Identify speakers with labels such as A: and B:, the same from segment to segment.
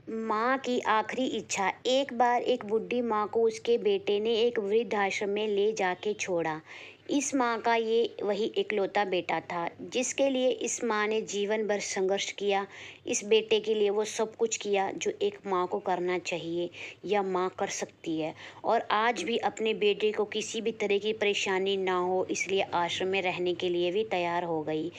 A: माँ की आखिरी इच्छा। एक बार एक बूढ़ी माँ को उसके बेटे ने एक वृद्धाश्रम में ले जाके छोड़ा। इस माँ का ये वही इकलौता बेटा था जिसके लिए इस माँ ने जीवन भर संघर्ष किया। इस बेटे के लिए वो सब कुछ किया जो एक माँ को करना चाहिए या माँ कर सकती है। और आज भी अपने बेटे को किसी भी तरह की परेशानी ना हो इसलिए आश्रम में रहने के लिए भी तैयार हो गई।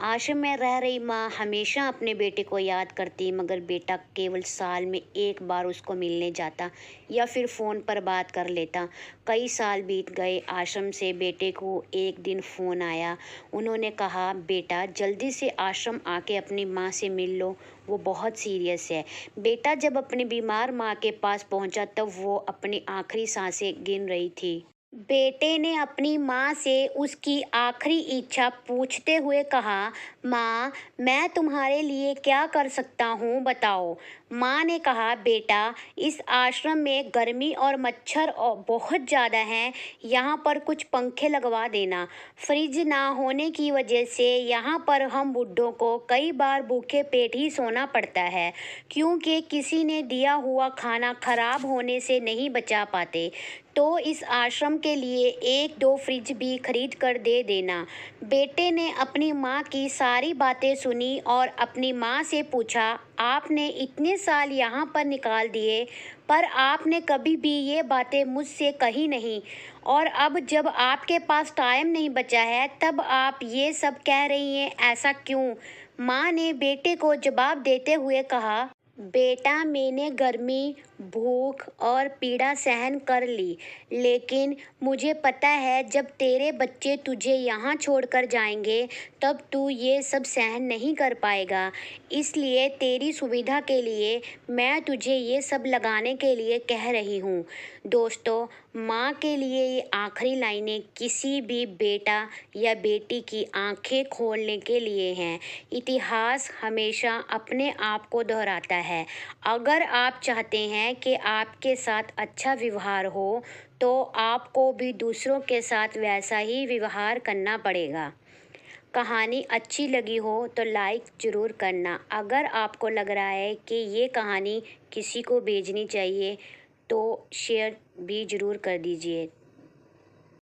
A: आश्रम में रह रही माँ हमेशा अपने बेटे को याद करती, मगर बेटा केवल साल में एक बार उसको मिलने जाता या फिर फ़ोन पर बात कर लेता। कई साल बीत गए। आश्रम से बेटे को एक दिन फ़ोन आया। उन्होंने कहा, बेटा जल्दी से आश्रम आके अपनी माँ से मिल लो, वो बहुत सीरियस है। बेटा जब अपनी बीमार माँ के पास पहुंचा तब वो अपनी आखिरी सांसें गिन रही थी। बेटे ने अपनी माँ से उसकी आखिरी इच्छा पूछते हुए कहा, माँ, मैं तुम्हारे लिए क्या कर सकता हूँ बताओ। माँ ने कहा, बेटा इस आश्रम में गर्मी और मच्छर बहुत ज़्यादा हैं, यहाँ पर कुछ पंखे लगवा देना। फ्रिज ना होने की वजह से यहाँ पर हम बुड्ढों को कई बार भूखे पेट ही सोना पड़ता है, क्योंकि किसी ने दिया हुआ खाना खराब होने से नहीं बचा पाते। तो इस आश्रम के लिए एक दो फ्रिज भी खरीद कर दे देना। बेटे ने अपनी माँ की सारी बातें सुनी और अपनी माँ से पूछा, आपने इतने साल यहाँ पर निकाल दिए पर आपने कभी भी ये बातें मुझसे कही नहीं, और अब जब आपके पास टाइम नहीं बचा है तब आप ये सब कह रही हैं, ऐसा क्यों? माँ ने बेटे को जवाब देते हुए कहा, बेटा मैंने गर्मी, भूख और पीड़ा सहन कर ली, लेकिन मुझे पता है जब तेरे बच्चे तुझे यहाँ छोड़कर जाएंगे तब तू ये सब सहन नहीं कर पाएगा। इसलिए तेरी सुविधा के लिए मैं तुझे ये सब लगाने के लिए कह रही हूँ। दोस्तों, माँ के लिए ये आखिरी लाइनें किसी भी बेटा या बेटी की आंखें खोलने के लिए हैं। इतिहास हमेशा अपने आप को दोहराता है। अगर आप चाहते हैं कि आपके साथ अच्छा व्यवहार हो तो आपको भी दूसरों के साथ वैसा ही व्यवहार करना पड़ेगा। कहानी अच्छी लगी हो तो लाइक ज़रूर करना। अगर आपको लग रहा है कि ये कहानी किसी को भेजनी चाहिए तो शेयर भी ज़रूर कर दीजिए।